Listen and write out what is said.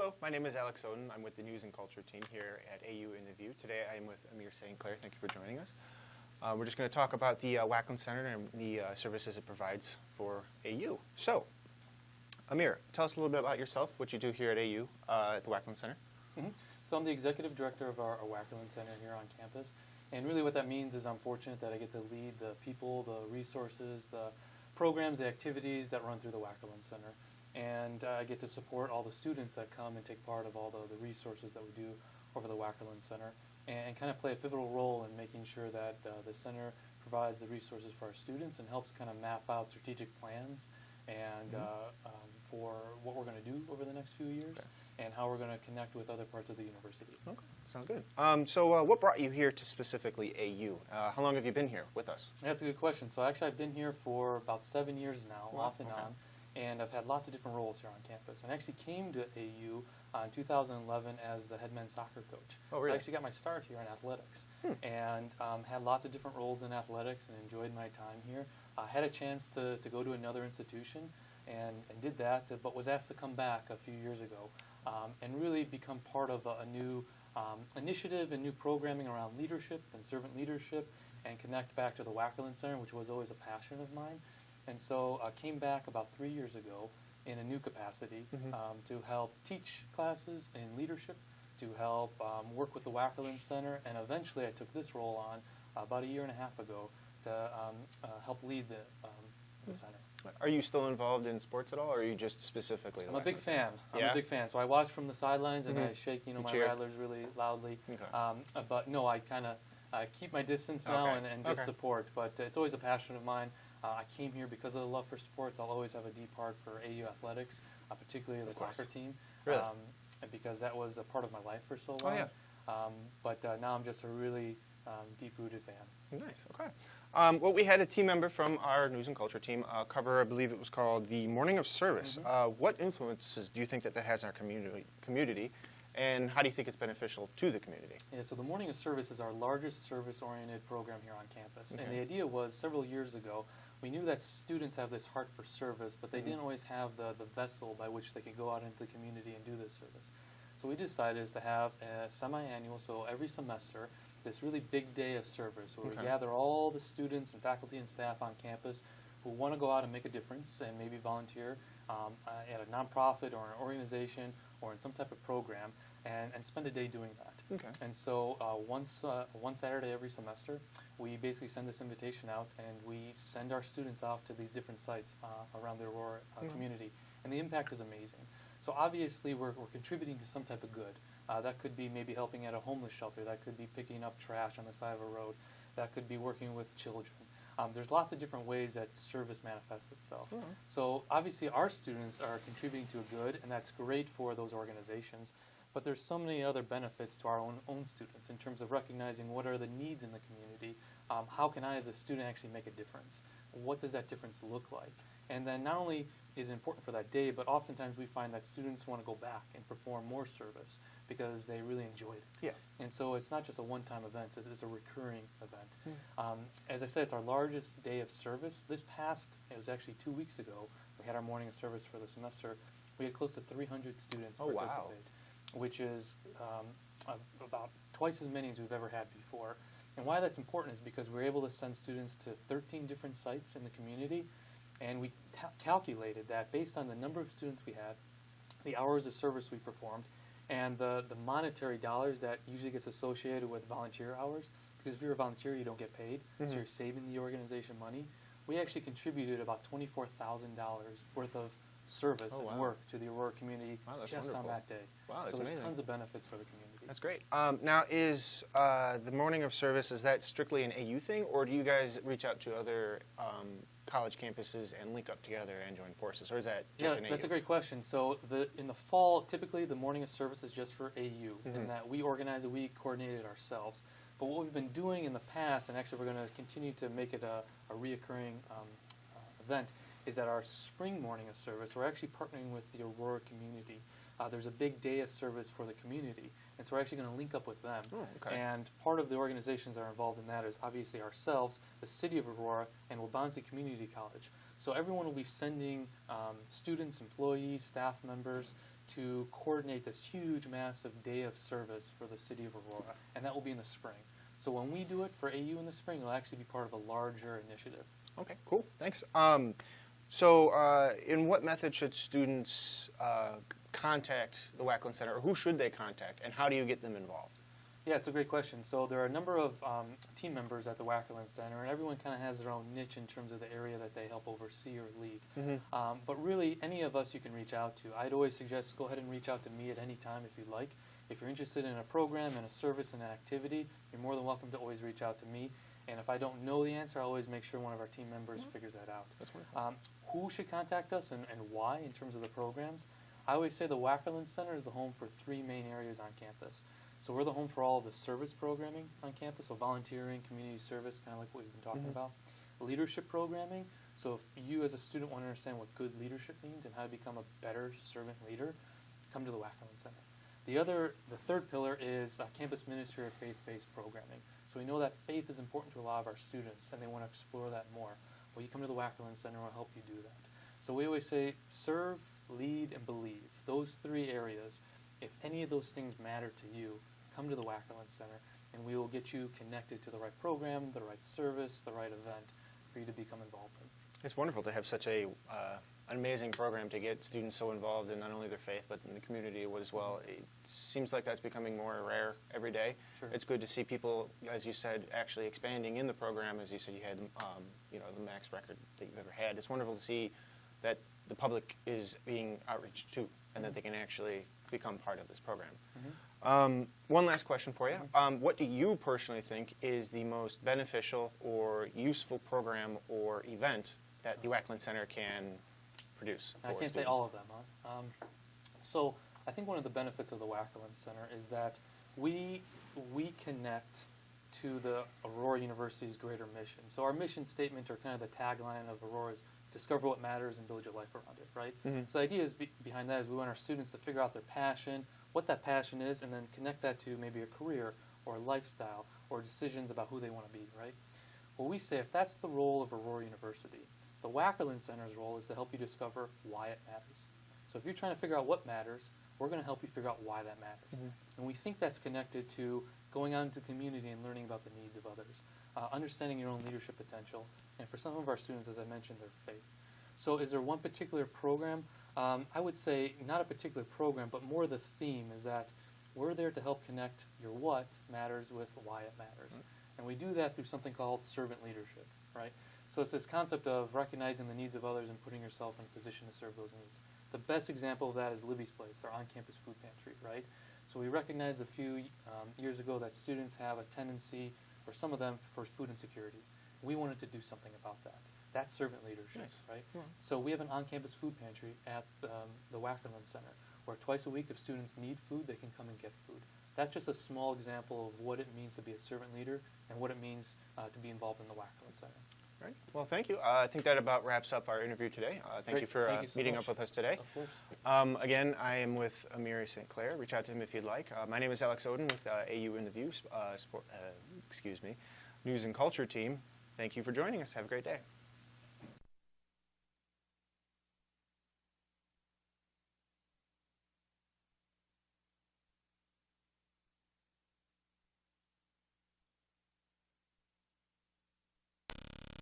Hello, my name is Alex Oden. I'm with the News and Culture team here at AU in the View. Today I am with Amir and Clair. Thank you for joining us. We're just going to talk about the Wetland Center and the services it provides for AU. So, Amir, tell us a little bit about yourself, what you do here at AU at the Wetland Center. So I'm the executive director of our Wetland Center here on campus. And really what that means is I'm fortunate that I get to lead the people, the resources, the programs, the activities that run through the Wetland Center. And I get to support all the students that come and take part of all the resources that we do over the Wetland Center and kind of play a pivotal role in making sure that the center provides the resources for our students and helps kind of map out strategic plans and for what we're going to do over the next few years and how we're going to connect with other parts of the university. Okay, sounds good. So what brought you here to specifically AU? How long have you been here with us? That's a good question. So actually I've been here for about 7 years now, Wow, off and on. And I've had lots of different roles here on campus. And I actually came to AU in 2011 as the head men's soccer coach. Oh, really? So I actually got my start here in athletics and had lots of different roles in athletics and enjoyed my time here. I had a chance to go to another institution and did that, but was asked to come back a few years ago and really become part of a new initiative and new programming around leadership and servant leadership and connect back to the Wetland Center, which was always a passion of mine. And so I came back about 3 years ago in a new capacity to help teach classes in leadership, to help work with the Wetland Center, and eventually I took this role on about 1.5 years ago to help lead the center. Are you still involved in sports at all, or are you just specifically the I'm a big fan. I'm Yeah? a big fan. So I watch from the sidelines and I shake, You my cheer? rattlers really loudly. Okay. But no, I kind of keep my distance now and just support. But it's always a passion of mine. I came here because of the love for sports. I'll always have a deep heart for AU athletics, particularly the soccer team, Really? because that was a part of my life for so long. Oh, yeah. But now I'm just a really deep-rooted fan. Nice, okay. Well, we had a team member from our News and Culture team cover, I believe it was called the Morning of Service. What influences do you think that has on our community, and how do you think it's beneficial to the community? Yeah, so the Morning of Service is our largest service-oriented program here on campus. And the idea was several years ago, we knew that students have this heart for service, but they didn't always have the vessel by which they could go out into the community and do this service. So we decided is to have a semi-annual, so every semester, this really big day of service where we gather all the students and faculty and staff on campus who want to go out and make a difference and maybe volunteer at a nonprofit or an organization or in some type of program and spend a day doing that. Okay. And so one Saturday every semester, we basically send this invitation out and we send our students off to these different sites around the Aurora community. And the impact is amazing. So obviously we're contributing to some type of good. That could be maybe helping at a homeless shelter. That could be picking up trash on the side of a road. That could be working with children. There's lots of different ways that service manifests itself. So obviously our students are contributing to a good, and that's great for those organizations. But there's so many other benefits to our own students in terms of recognizing what are the needs in the community. How can I as a student actually make a difference? What does that difference look like? And then not only is it important for that day, but oftentimes we find that students want to go back and perform more service because they really enjoyed it. Yeah. And so it's not just a one-time event, it's a recurring event. As I said, it's our largest day of service. It was actually 2 weeks ago, we had our morning of service for the semester. We had close to 300 students participate, which is about twice as many as we've ever had before. And why that's important is because we're able to send students to 13 different sites in the community, and we calculated that based on the number of students we had, the hours of service we performed, and the monetary dollars that usually gets associated with volunteer hours, because if you're a volunteer, you don't get paid, so you're saving the organization money. We actually contributed about $24,000 worth of service and work to the Aurora community just on that day. Wow, that's so there's amazing. tons of benefits for the community. That's great. Now, is the Morning of Service, is that strictly an AU thing, or do you guys reach out to other college campuses and link up together and join forces, or is that just an AU? That's a great question. So in the fall, typically the Morning of Service is just for AU, in that we organize it, we coordinate it ourselves. But what we've been doing in the past, and actually we're going to continue to make it a reoccurring event, is that our spring Morning of Service, we're actually partnering with the Aurora community. There's a big day of service for the community, and so we're actually going to link up with them. And part of the organizations that are involved in that is obviously ourselves, the City of Aurora, and Wabansi Community College. So everyone will be sending students, employees, staff members to coordinate this huge, massive day of service for the city of Aurora, and that will be in the spring. So when we do it for AU in the spring, it'll actually be part of a larger initiative. Okay, cool. Thanks. In what method should students contact the Wetland Center, or who should they contact, and how do you get them involved? Yeah, it's a great question. So there are a number of team members at the Wetland Center, and everyone kind of has their own niche in terms of the area that they help oversee or lead. But really, any of us you can reach out to. I'd always suggest go ahead and reach out to me at any time if you'd like. If you're interested in a program and a service and an activity, you're more than welcome to always reach out to me. And if I don't know the answer, I'll always make sure one of our team members figures that out. That's wonderful. Who should contact us and why in terms of the programs? I always say the Wetland Center is the home for three main areas on campus. So we're the home for all of the service programming on campus, so volunteering, community service, kind of like what we've been talking about. Leadership programming, so if you as a student want to understand what good leadership means and how to become a better servant leader, come to the Wetland Center. The third pillar is campus ministry or faith-based programming. So we know that faith is important to a lot of our students, and they want to explore that more. Well, you come to the Wetland Center, we'll help you do that. So we always say serve, lead, and believe. Those three areas, if any of those things matter to you, come to the Wetland Center, and we will get you connected to the right program, the right service, the right event for you to become involved in. It's wonderful to have such an amazing program to get students so involved in not only their faith but in the community as well. It seems like that's becoming more rare every day. Sure. It's good to see people, as you said, actually expanding in the program. As you said, you had the max record that you've ever had. It's wonderful to see that the public is being outreached to and that they can actually become part of this program. One last question for you. What do you personally think is the most beneficial or useful program or event that the Wetland Center can produce for I can't students? say all of them, huh? So I think one of the benefits of the Wetland Center is that we connect to the Aurora University's greater mission. So our mission statement, or kind of the tagline of Aurora, is discover what matters and build your life around it, right? So the idea is behind that is we want our students to figure out their passion, what that passion is, and then connect that to maybe a career or a lifestyle or decisions about who they want to be, right? Well, we say if that's the role of Aurora University, the Wetland Center's role is to help you discover why it matters. So if you're trying to figure out what matters, we're going to help you figure out why that matters. And we think that's connected to going out into the community and learning about the needs of others, understanding your own leadership potential, and for some of our students, as I mentioned, their faith. So is there one particular program? I would say not a particular program, but more the theme is that we're there to help connect your what matters with why it matters. And we do that through something called servant leadership, right? So it's this concept of recognizing the needs of others and putting yourself in a position to serve those needs. The best example of that is Libby's Place, our on-campus food pantry, right? So we recognized a few years ago that students have a tendency, or some of them, for food insecurity. We wanted to do something about that. That's servant leadership, right? So we have an on-campus food pantry at the Wetland Center, where twice a week if students need food, they can come and get food. That's just a small example of what it means to be a servant leader and what it means to be involved in the Wetland Center. Right. Well, thank you. I think that about wraps up our interview today. Thank you for meeting up with us today. Of course. Again, I am with Amir St. Clair. Reach out to him if you'd like. My name is Alex Oden with AU in the View, News and Culture team. Thank you for joining us. Have a great day.